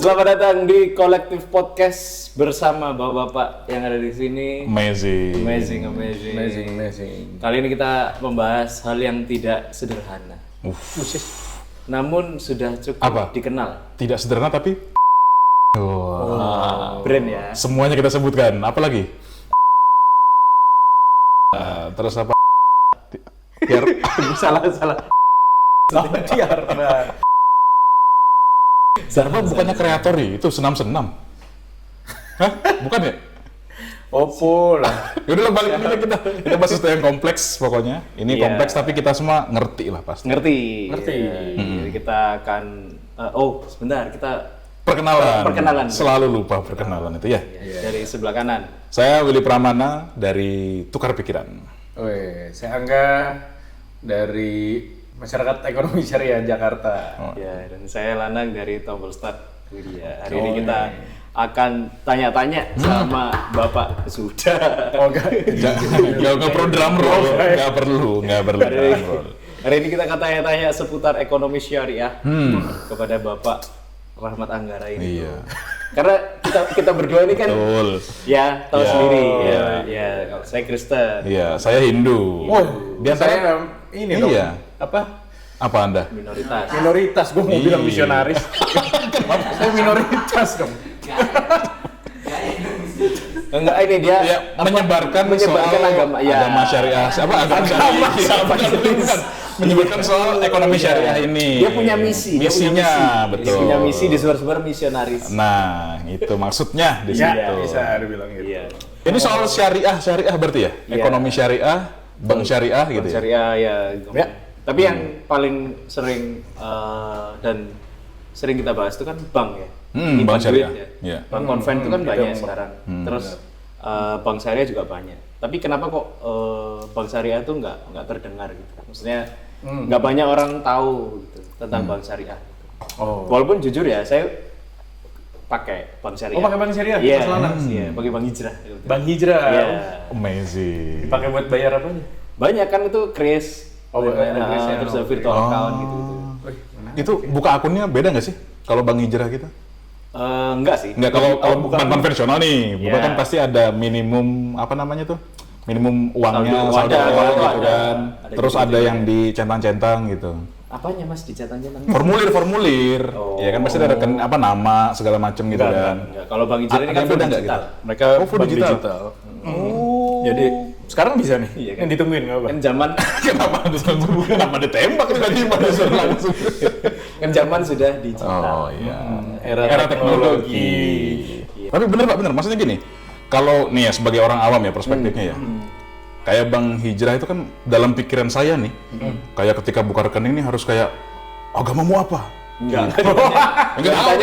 Selamat datang di Kolektif Podcast bersama bapak-bapak yang ada di sini. Amazing. Kali ini kita membahas hal yang tidak sederhana. Namun sudah cukup Apa? dikenal. Tidak sederhana tapi Brand ya. semuanya kita sebutkan. Apa lagi? Terus apa? Biar salah. Zarba bukannya kreator ya? Itu senam-senam. Hah? Bukan ya? Oppo lah. Yaudah lah, balik ini kita bahas sesuatu yang kompleks pokoknya. Ini Iya. kompleks tapi kita semua ngerti lah pasti. Ngerti. Ngerti. Jadi kita akan sebentar kita Perkenalan. Selalu lupa perkenalan itu ya. dari sebelah kanan. Saya Willy Pramana dari Tukar Pikiran. Weh, saya Angga dari Masyarakat Ekonomi Syariah Jakarta. Ya, dan saya Lanang dari Tombol Start Widya. Hari ini kita akan tanya-tanya sama Bapak sudah. Oh enggak. Nggak perlu drum roll, nggak perlu drum roll. Hari ini kita akan tanya-tanya seputar ekonomi syariah kepada Bapak Rahmat Anggara ini. Iya. Karena kita berdua ini kan Betul. ya tahu Ya. sendiri Iya. ya. Saya Kristen, Iya, saya Hindu. Di antara Saya ini dong. Iya. Apa? Apa Anda? minoritas. Minoritas. Gue mau bilang Iya. misionaris. Saya minoritas dong. Enggak, ini dia Ya, menyebarkan soal agama, ya. agama syariah. Agama syariah. Bukan. Menyebarkan soal ekonomi syariah ini. Dia punya misi. Misinya, betul. Dia punya misi di sebar-sebar misionaris. Nah, itu maksudnya di situ. Ya, bisa dibilang gitu. Iya. Ini soal syariah berarti ya? Iya. Ekonomi syariah, bank syariah gitu ya? Syariah ya. Ya. Tapi yang paling sering dan sering kita bahas itu kan bank ya. Bank Nyimpan syariah. duit ya. Iya. Bank konven itu kan banyak gitu. sekarang. Terus bank syariah juga banyak. Tapi kenapa kok bank syariah itu nggak terdengar gitu? Maksudnya nggak banyak orang tahu gitu tentang bank syariah. Oh. Walaupun jujur ya, saya pakai bank syariah. Oh, pakai bank syariah? Iya. Mas Lanang? Iya, pakai bank hijrah. Bank Hijrah. Iya. Amazing. Dipakai buat bayar apa aja? Banyak kan itu Kris. Oh, ada Kris-nya. Terus ada virtual account gitu. Wih, menarik. Itu buka akunnya beda nggak sih? Kalau bank hijrah kita? Enggak sih. Enggak, kalau bank konvensional nih, buka Iya. kan pasti ada minimum apa namanya tuh? Minimum uangnya, Saldo, ada, gitu ada. kan. Ada Terus gitu ada juga. yang dicentang-centang gitu. Apanya Mas dicetak-cetak? Formulir. Ya kan pasti ada apa nama segala macam gitu kan. Enggak. Kalau Bank Hijrah ini Ada kan beda full nggak digital. gitu? Mereka Oh, full bank digital. digital. Jadi sekarang bisa nih. Iya kan? Yang ditungguin nggak apa? Kan zaman Kenapa ditembak tiba-tiba langsung? kan zaman sudah digital. Oh iya. Era teknologi. Tapi bener Pak, bener. Maksudnya gini, kalau nih ya sebagai orang awam ya perspektifnya ya, kayak bank hijrah itu kan dalam pikiran saya nih, kayak ketika buka rekening nih harus kayak agamamu apa? Enggak. Enggak tahu,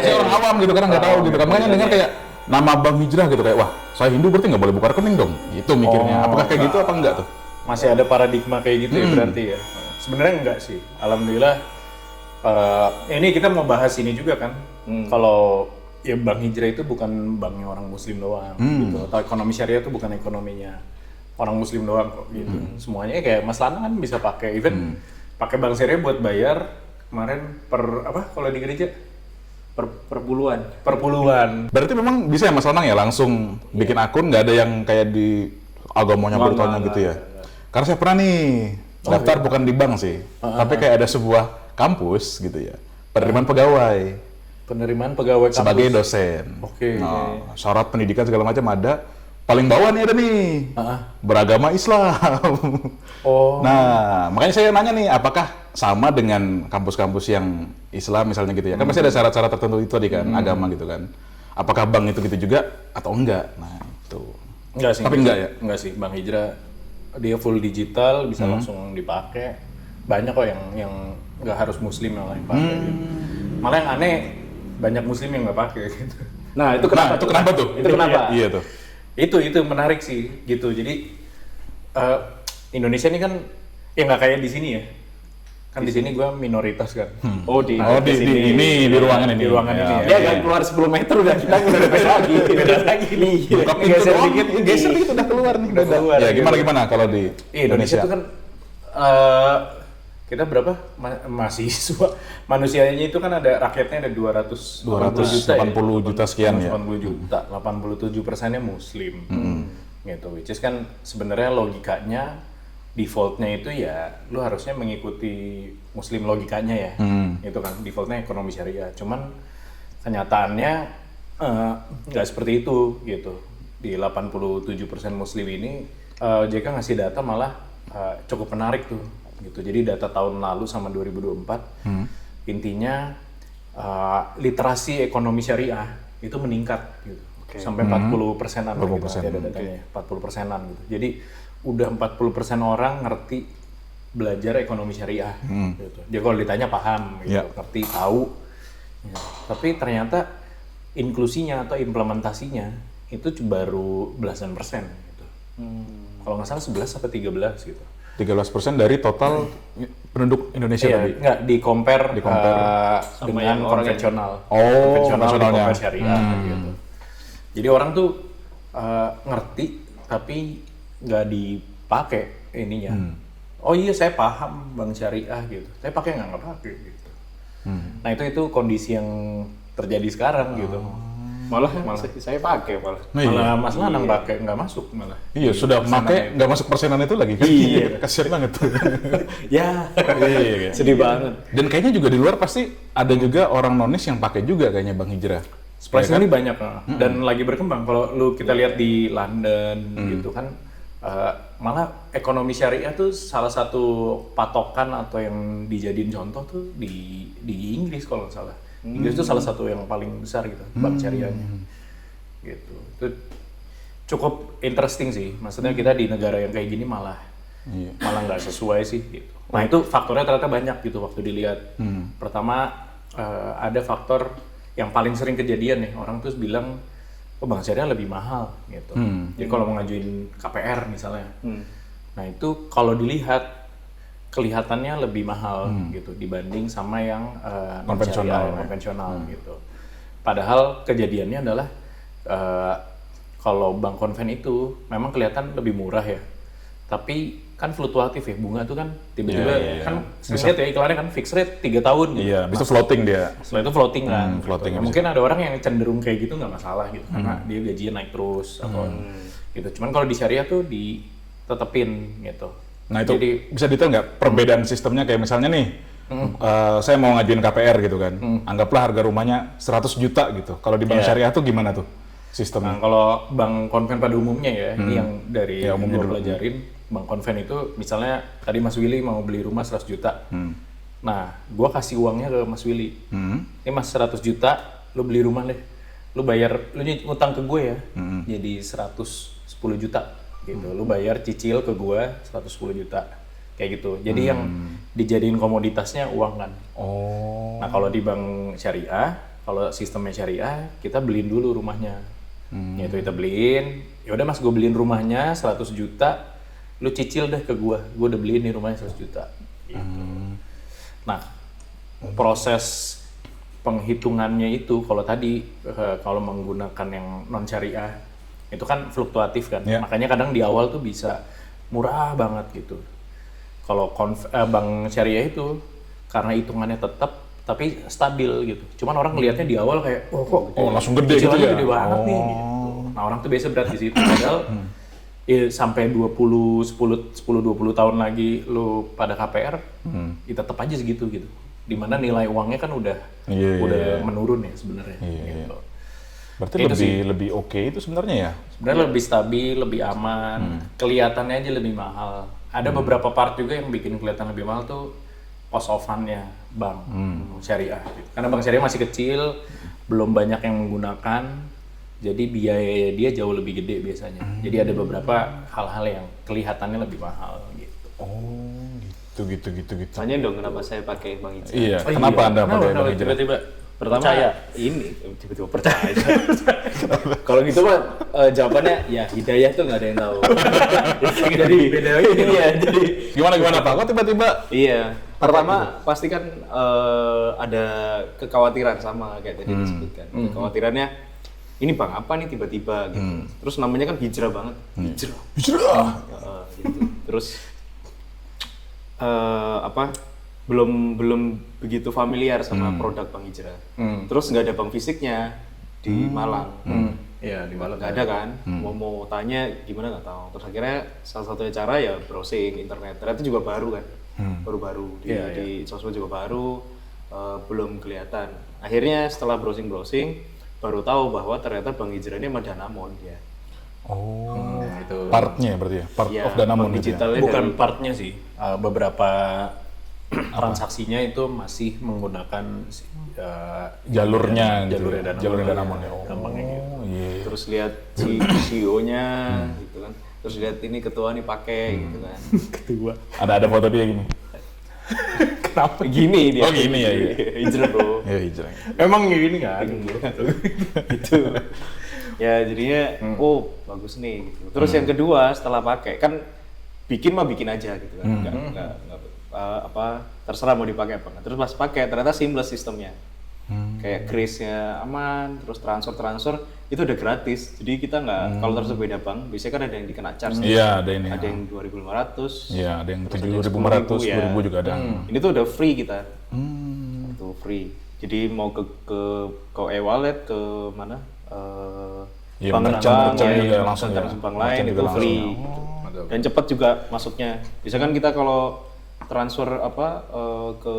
saya orang awam gitu kan nggak tahu gitu kan. Makanya dengar kayak nama bank hijrah gitu kayak wah saya Hindu berarti nggak boleh buka rekening dong. Gitu mikirnya. Apakah kayak gitu apa enggak tuh? Masih ada paradigma kayak gitu ya berarti ya. Sebenarnya enggak sih. Alhamdulillah. Ini kita mau bahas ini juga kan. Kalau ya bank hijrah itu bukan banknya orang Muslim doang gitu. Atau ekonomi syariah itu bukan ekonominya orang Muslim doang kok gitu. Semuanya kayak Mas Lana kan bisa pakai even pakai bank syariah buat bayar kemarin per apa kalau di gereja Perpuluhan. per puluhan. Berarti memang bisa ya Mas Lanang ya langsung bikin akun nggak ada yang kayak di agamanya bertanya gitu ya? Karena saya pernah nih daftar bukan di bank sih, tapi kayak ada sebuah kampus gitu ya, penerimaan pegawai Penerimaan pegawai kampus. sebagai dosen. Oke. Nah, syarat pendidikan segala macam ada. Paling bawah nih ada nih, beragama Islam. Oh. Nah, makanya saya nanya nih, apakah sama dengan kampus-kampus yang Islam misalnya gitu ya? Kan pasti ada syarat-syarat tertentu itu tadi kan, agama gitu kan. Apakah bank itu gitu juga atau enggak? Nah, itu. Enggak sih. Tapi enggak ya? Enggak sih, Bank Hijrah dia full digital, bisa langsung dipakai. Banyak kok yang nggak harus muslim yang lain pakai gitu. Malah yang aneh banyak muslim yang nggak pakai gitu. Nah, itu kenapa? Itu kenapa tuh? Itu kenapa? Iya tuh. Itu menarik sih gitu. Jadi Indonesia ini kan ya nggak kayak di sini ya. Kan di sini gua minoritas kan. Oh, di Di ruangan ini. Di ruangan ini ya. Dia nggak keluar 10 meter udah kita udah beda lagi. Beda lagi nih. Buka pintu Geser doang, dikit, geser udah keluar nih. Udah keluar. Ya gimana kalau di Indonesia itu kan kita berapa mahasiswa manusianya itu kan ada rakyatnya ada 280 juta sekian ya. 80 juta, 87%-nya Muslim. Gitu. Which is kan sebenarnya logikanya defaultnya itu ya lu harusnya mengikuti Muslim logikanya ya. Itu kan defaultnya ekonomi syariah. Cuman kenyataannya nggak seperti itu gitu. Di 87% Muslim ini JK ngasih data malah cukup menarik tuh gitu. Jadi data tahun lalu sama 2024 intinya literasi ekonomi syariah itu meningkat gitu. Sampai 40%-an gitu, ada datanya 40%-an gitu. Jadi udah 40% orang ngerti belajar ekonomi syariah gitu. Dia kalau ditanya paham gitu, ngerti, tahu. Ya. Tapi ternyata inklusinya atau implementasinya itu baru belasan persen gitu. Kalau nggak salah 11 sampai 13 gitu. 13% dari total penduduk Indonesia tadi? Enggak, di-compare dengan konvensional. Konvensionalnya. Compare syariah gitu. Jadi orang tuh ngerti tapi nggak dipakai ininya. Oh iya saya paham bank syariah gitu. Saya pakai nggak pakai gitu. Nah itu kondisi yang terjadi sekarang gitu. Malah saya pakai malah. Malah Mas Lanang pakai nggak masuk malah. Iya, sudah pakai nggak masuk persenan itu lagi kan? Iya, kasihan banget tuh. Ya, sedih banget. Dan kayaknya juga di luar pasti ada juga orang nonis yang pakai juga kayaknya Bang Hijrah. Surprisingly banyak dan lagi berkembang. Kalau kita lihat di London gitu kan, malah ekonomi syariah tuh salah satu patokan atau yang dijadiin contoh tuh di Inggris kalau nggak salah. Inggris itu salah satu yang paling besar gitu, bank syariahnya. Gitu. Itu cukup interesting sih. Maksudnya kita di negara yang kayak gini malah nggak sesuai sih gitu. Nah, itu faktornya ternyata banyak gitu waktu dilihat. Pertama ada faktor yang paling sering kejadian nih, orang tuh bilang bank syariah lebih mahal gitu. Jadi kalau mau ngajuin KPR misalnya. Nah, itu kalau dilihat kelihatannya lebih mahal gitu dibanding sama yang konvensional gitu. Padahal kejadiannya adalah kalau bank konven itu memang kelihatan lebih murah ya. Tapi kan fluktuatif ya, bunga itu kan tiba-tiba kan sering lihat ya iklannya kan fixed rate 3 tahun gitu. Iya, bisa floating dia. Setelah itu floating kan. Floating gitu. Mungkin ada orang yang cenderung kayak gitu nggak masalah gitu karena dia gajinya naik terus atau gitu. Cuman kalau di syariah tuh ditetepin gitu. Nah itu jadi, bisa detail nggak perbedaan sistemnya kayak misalnya nih, saya mau ngajuin KPR gitu kan, anggaplah harga rumahnya 100 juta gitu. Kalau di bank syariah tuh gimana tuh sistemnya? Nah kalau bank konven pada umumnya ya, ini yang dari yang gue pelajarin, bank konven itu misalnya tadi Mas Willy mau beli rumah 100 juta. Nah, gue kasih uangnya ke Mas Willy. Ini Mas 100 juta, lu beli rumah deh. Lu bayar, lu ngutang ke gue ya, jadi 110 juta. Gitu. Lu bayar cicil ke gua 110 juta kayak gitu. Jadi yang dijadiin komoditasnya uang kan. Nah kalau di bank syariah, kalau sistemnya syariah, kita beliin dulu rumahnya. Yaitu kita beliin, ya udah Mas, gue beliin rumahnya 100 juta, lu cicil deh ke gua udah beliin nih rumahnya 100 juta. Gitu. Nah proses penghitungannya itu kalau tadi kalau menggunakan yang non syariah itu kan fluktuatif kan, makanya kadang di awal tuh bisa murah banget gitu. Kalau bank syariah itu karena hitungannya tetap tapi stabil gitu. Cuman orang ngelihatnya di awal kayak, langsung gede gitu ya? Gede banget nih gitu. Nah orang tuh biasa berat di situ. Padahal sampai 20 tahun lagi lu pada KPR, ya tetap aja segitu gitu. Dimana nilai uangnya kan udah menurun ya sebenarnya. Gitu. Berarti lebih oke itu sebenarnya ya? Sebenarnya lebih stabil, lebih aman, kelihatannya aja lebih mahal. Ada beberapa part juga yang bikin kelihatan lebih mahal tuh cost of fund-nya bank syariah. Karena bank syariah masih kecil, belum banyak yang menggunakan, jadi biaya dia jauh lebih gede biasanya. Jadi ada beberapa hal-hal yang kelihatannya lebih mahal gitu. Gitu. Tanya dong kenapa saya pakai Bang Hijrah. Iya, kenapa Anda pakai Bang Hijrah? Tiba-tiba Pertama tiba-tiba percaya. Kalau gitu mah jawabannya ya hidayah tuh nggak ada yang tahu. Jadi beda ini ya. Jadi gimana Pak? Kok tiba-tiba? Iya. Pertama pasti kan ada kekhawatiran sama kayak tadi disebutkan. Kekhawatirannya ini Bang apa nih tiba-tiba gitu. Terus namanya kan hijrah banget. Hijrah. Hijrah. Gitu. Terus belum begitu familiar sama produk Bank Hijrah. Terus nggak ada bank fisiknya di Malang. Iya, di Malang. Nggak ada kan, mau tanya gimana nggak tahu. Terus akhirnya salah satunya cara ya browsing internet. Ternyata juga baru kan, baru-baru di sosmed juga baru, belum kelihatan. Akhirnya setelah browsing baru tahu bahwa ternyata Bank Hijrah ini sama Danamon ya. Oh, itu. Partnya berarti ya, part Ya, of Danamon bank gitu ya. digitalnya Bukan dari- partnya sih, beberapa transaksinya itu masih menggunakan Jalurnya gitu. jalurnya Danamon. Jalurnya Danamon ya. Gampangnya gitu. Oh, iya. Terus lihat si CEO-nya gitu kan. Terus lihat ini ketua nih pakai gitu kan. Kedua. Ada foto dia gini. Kenapa? Gini dia. Oh, gini ya, iya. Hijrah bro. Ya hijrah. Emang gini kan? Gitu. Ya jadinya oh bagus nih gitu. Terus yang kedua setelah pakai kan bikin aja gitu kan. Nggak, terserah mau dipakai apa. Terus pas pakai ternyata seamless sistemnya. Kayak Grace-nya aman, terus transfer itu udah gratis. Jadi kita nggak kalau transfer beda bank, biasanya kan ada yang dikena charge. Iya, ada ini. Ada yang 2.500. Iya, ada yang terus ada yang 7.500, 10.000 ya. 2.000 juga ada. Ini tuh udah free kita. Itu free. Jadi mau ke e-wallet ke mana? Iya, Bank merchant ya, langsung ya. bank lain Merchant itu juga free. langsung. Gitu. Dan cepat juga masuknya. Bisa kan kita kalau transfer ke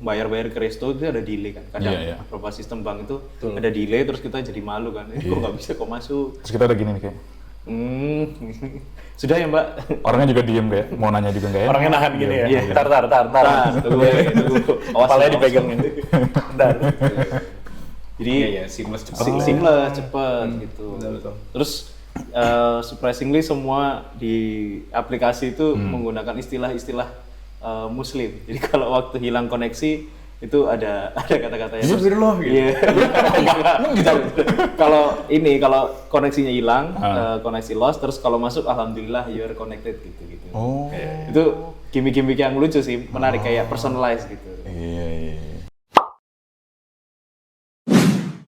bayar ke resto itu ada delay kan. Kadang Iya. beberapa sistem bank itu ada delay terus kita jadi malu kan. Kok nggak bisa kok masuk? Terus kita udah gini nih kayak. Sudah ya Mbak. Orangnya juga diem kayak, mau nanya juga nggak ya? Orangnya nahan gini ya. Iya. Tar. Tunggu. Kepalanya dipegang ini. Bentar. Jadi Iya, seamless cepat. seamless cepet gitu. Betul. Terus surprisingly semua di aplikasi itu menggunakan istilah-istilah Muslim. Jadi kalau waktu hilang koneksi itu ada kata-katanya. Astagfirullah gitu. Iya. Kalau koneksinya hilang, koneksi lost, terus kalau masuk alhamdulillah you are connected gitu. Oh. Itu gimmick-gimmick yang lucu sih, menarik kayak personalized gitu. Iya.